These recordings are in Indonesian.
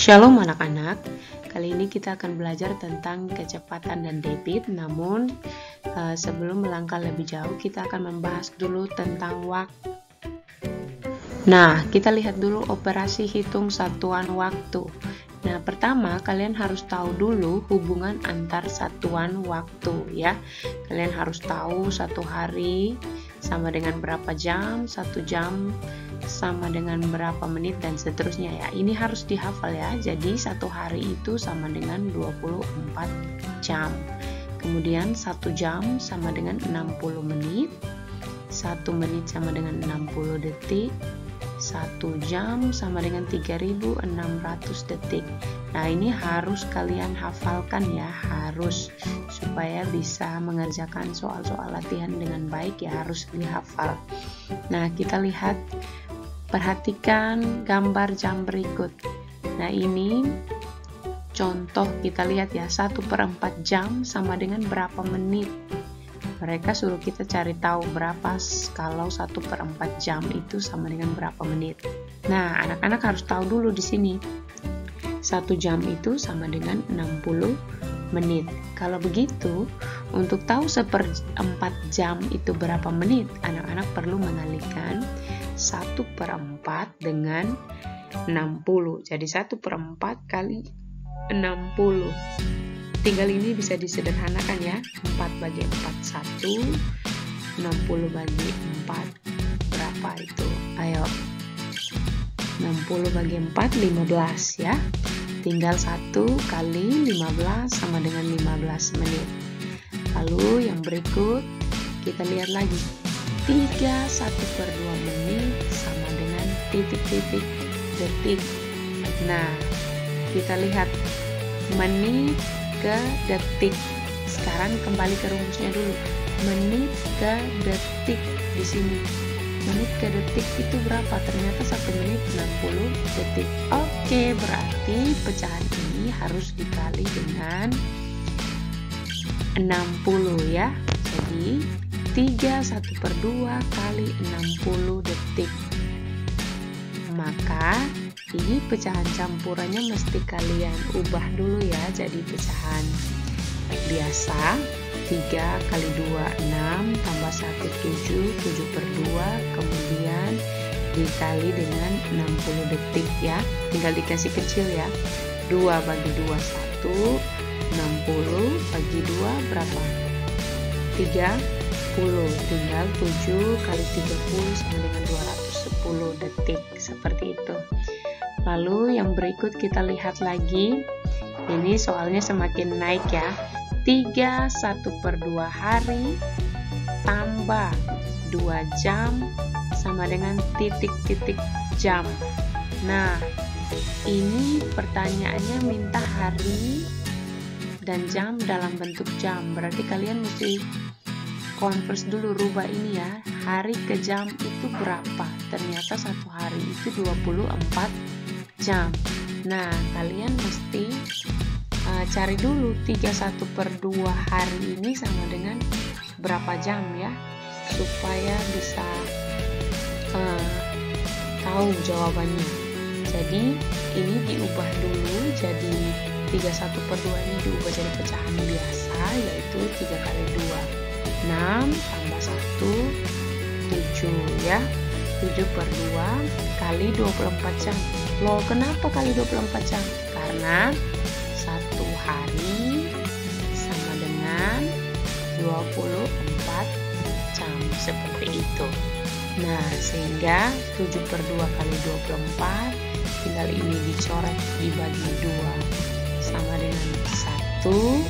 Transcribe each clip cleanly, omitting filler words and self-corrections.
Shalom anak-anak, kali ini kita akan belajar tentang kecepatan dan debit. Namun sebelum melangkah lebih jauh, kita akan membahas dulu tentang waktu. Nah, kita lihat dulu operasi hitung satuan waktu. Nah, pertama kalian harus tahu dulu hubungan antar satuan waktu ya. Kalian harus tahu satu hari sama dengan berapa jam, satu jam sama dengan berapa menit, dan seterusnya ya. Ini harus dihafal ya. Jadi satu hari itu sama dengan 24 jam. Kemudian satu jam sama dengan 60 menit. 1 menit sama dengan 60 detik. 1 jam sama dengan 3600 detik. Nah, ini harus kalian hafalkan ya, harus, supaya bisa mengerjakan soal-soal latihan dengan baik ya, harus dihafal. Nah, kita lihat, perhatikan gambar jam berikut. Nah, ini contoh, kita lihat ya, 1/4 jam sama dengan berapa menit. Mereka suruh kita cari tahu berapa kalau 1/4 jam itu sama dengan berapa menit. Nah, anak-anak harus tahu dulu di sini. 1 jam itu sama dengan 60 menit. Kalau begitu, untuk tahu 1/4 jam itu berapa menit, anak-anak perlu mengalihkan 1/4 dengan 60. Jadi 1/4 kali 60. Tinggal ini bisa disederhanakan ya. 4 bagi 4 1, 60 bagi 4 berapa itu? Ayo, 60 bagi 4 15 ya. Tinggal 1 kali 15 sama dengan 15 menit. Lalu yang berikut kita lihat lagi. 3 1/2 menit sama dengan titik-titik detik. Nah, kita lihat menit ke detik. Sekarang kembali ke rumusnya dulu. Menit ke detik di sini. Menit ke detik itu berapa? Ternyata 1 menit 60 detik. Oke, berarti pecahan ini harus dikali dengan 60 ya. Jadi 3 1/2 kali 60 detik. Maka ini pecahan campurannya mesti kalian ubah dulu ya, jadi pecahan biasa. 3 kali 2 6 tambah 1 7, 7/2, kemudian dikali dengan 60 detik ya. Tinggal dikasih kecil ya. 2 bagi 2 1, 60 bagi 2 berapa? 30. Tinggal 7 kali 30 sama dengan 210 detik, seperti itu. Lalu yang berikut kita lihat lagi. Ini soalnya semakin naik ya. 3 1/2 hari tambah 2 jam sama dengan titik-titik jam. Nah, ini pertanyaannya minta hari dan jam dalam bentuk jam. Berarti kalian mesti convert dulu, rubah ini ya. Hari ke jam itu berapa? Ternyata satu hari itu 24 jam. Nah, kalian mesti cari dulu 3 1/2 hari ini sama dengan berapa jam ya, supaya bisa tahu jawabannya. Jadi ini diubah dulu, jadi 3 1/2 ini diubah jadi pecahan biasa, yaitu 3 kali 2 6 tambah 1 7 ya. 7/2 kali 24 jam. Loh, kenapa kali 24 jam? Karena satu hari sama dengan 24 jam, seperti itu. Nah, sehingga 7/2 kali 24, tinggal ini dicoret dibagi 2 sama dengan 1.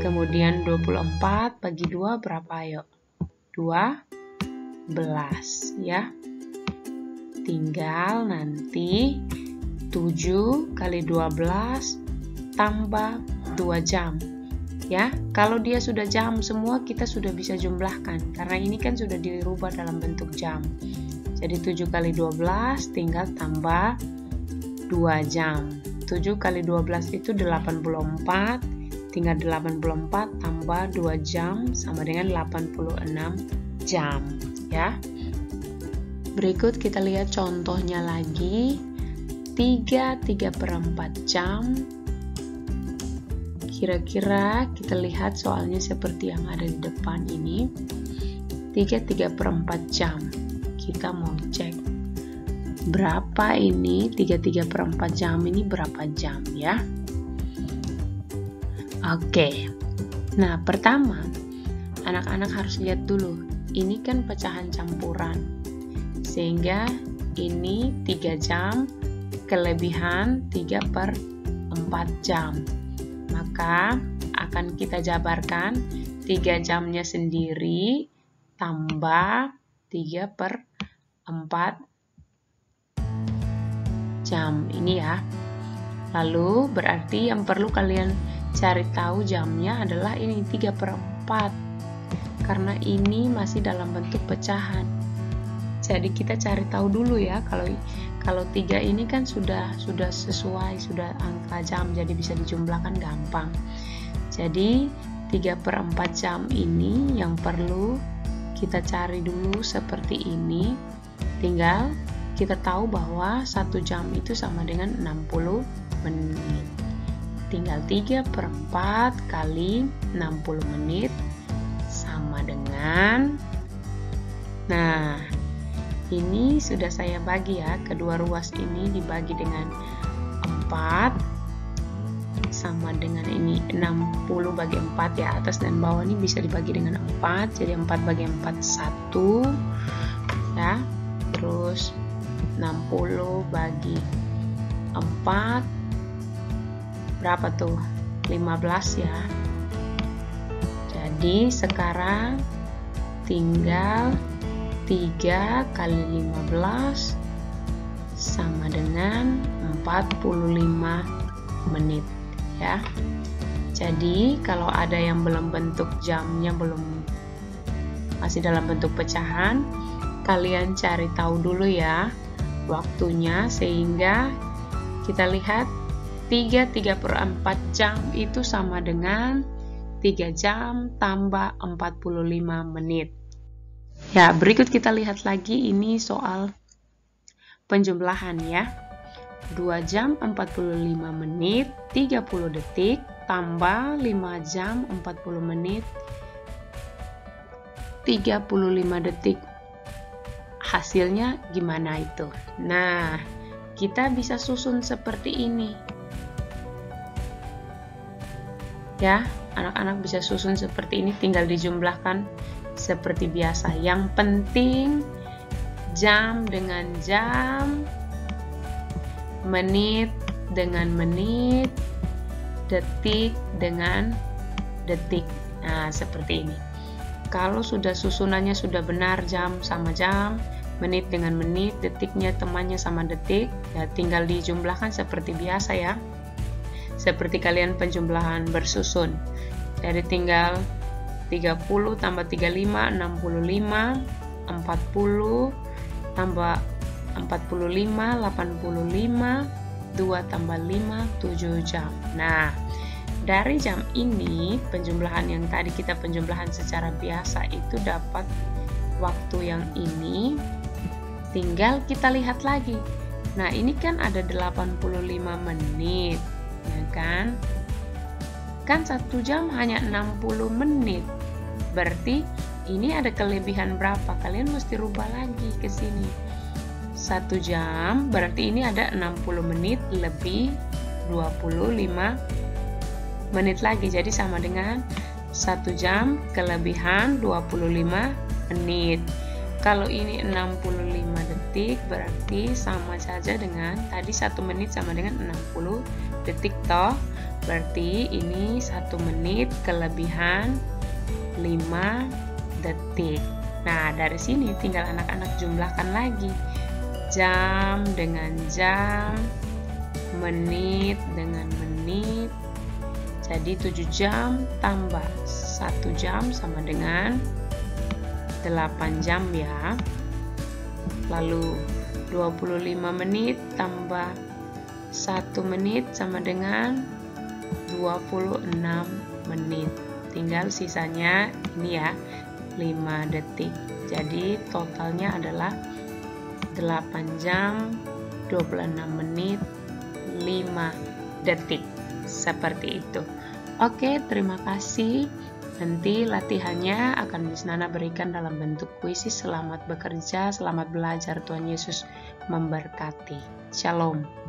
Kemudian 24 bagi 2 berapa? Ayo, 12 ya. Tinggal nanti 7 kali 12 tambah 2 jam ya. Kalau dia sudah jam semua, kita sudah bisa jumlahkan, karena ini kan sudah dirubah dalam bentuk jam. Jadi 7 kali 12 tinggal tambah 2 jam. 7 kali 12 itu 84, tinggal 84 tambah 2 jam sama dengan 86 jam ya. Berikut kita lihat contohnya lagi. 3/4 jam. Kira-kira kita lihat soalnya seperti yang ada di depan ini. 3/4 jam. Kita mau cek berapa ini 3/4 jam ini berapa jam ya. Oke. Nah, pertama anak-anak harus lihat dulu. Ini kan pecahan campuran. Sehingga ini 3 jam kelebihan 3/4 jam. Maka akan kita jabarkan 3 jamnya sendiri tambah 3/4 jam ini ya. Lalu berarti yang perlu kalian cari tahu jamnya adalah ini 3/4 karena ini masih dalam bentuk pecahan. Jadi kita cari tahu dulu ya, kalau 3 ini kan sudah sesuai, sudah angka jam, jadi bisa dijumlahkan gampang. Jadi 3/4 jam ini yang perlu kita cari dulu seperti ini. Tinggal kita tahu bahwa 1 jam itu sama dengan 60 menit. Tinggal 3/4 kali 60 menit sama dengan, nah ini sudah saya bagi ya, kedua ruas ini dibagi dengan 4 sama dengan ini 60 bagi 4 ya, atas dan bawah ini bisa dibagi dengan 4, jadi 4 bagi 4 1 ya, terus 60 bagi 4 berapa tuh? 15 ya. Jadi sekarang tinggal 3 kali 15 sama dengan 45 menit ya. Jadi kalau ada yang belum bentuk jamnya, masih dalam bentuk pecahan, kalian cari tahu dulu ya waktunya, sehingga kita lihat 3/4 jam itu sama dengan 3 jam tambah 45 menit. Ya, berikut kita lihat lagi ini soal penjumlahan ya. 2 jam 45 menit 30 detik tambah 5 jam 40 menit 35 detik. Hasilnya gimana itu? Nah, kita bisa susun seperti ini. Ya, anak-anak bisa susun seperti ini, tinggal dijumlahkan seperti biasa. Yang penting jam dengan jam, menit dengan menit, detik dengan detik. Nah, seperti ini. Kalau sudah susunannya sudah benar, jam sama jam, menit dengan menit, detiknya temannya sama detik, ya tinggal dijumlahkan seperti biasa ya. Seperti kalian penjumlahan bersusun. Jadi tinggal 30 tambah 35, 65, 40 tambah 45, 85, 2 tambah 5, 7 jam. Nah, dari jam ini, penjumlahan yang tadi kita penjumlahan secara biasa itu dapat waktu yang ini. Tinggal kita lihat lagi. Nah, ini kan ada 85 menit. Ya kan 1 jam hanya 60 menit, berarti ini ada kelebihan berapa? Kalian mesti rubah lagi ke sini. 1 jam berarti ini ada 60 menit lebih 25 menit lagi, jadi sama dengan 1 jam kelebihan 25 menit. Kalau ini 65 detik berarti sama saja dengan tadi 1 menit sama dengan 60 detik toh. Berarti ini 1 menit kelebihan 5 detik. Nah, dari sini tinggal anak-anak jumlahkan lagi. Jam dengan jam, menit dengan menit. Jadi 7 jam tambah 1 jam sama dengan 8 jam ya. Lalu 25 menit tambah 1 menit sama dengan 26 menit. Tinggal sisanya ini ya, 5 detik. Jadi totalnya adalah 8 jam 26 menit 5 detik. Seperti itu. Oke, terima kasih. Nanti latihannya akan Miss Nana berikan dalam bentuk puisi. Selamat bekerja, selamat belajar. Tuhan Yesus memberkati. Shalom.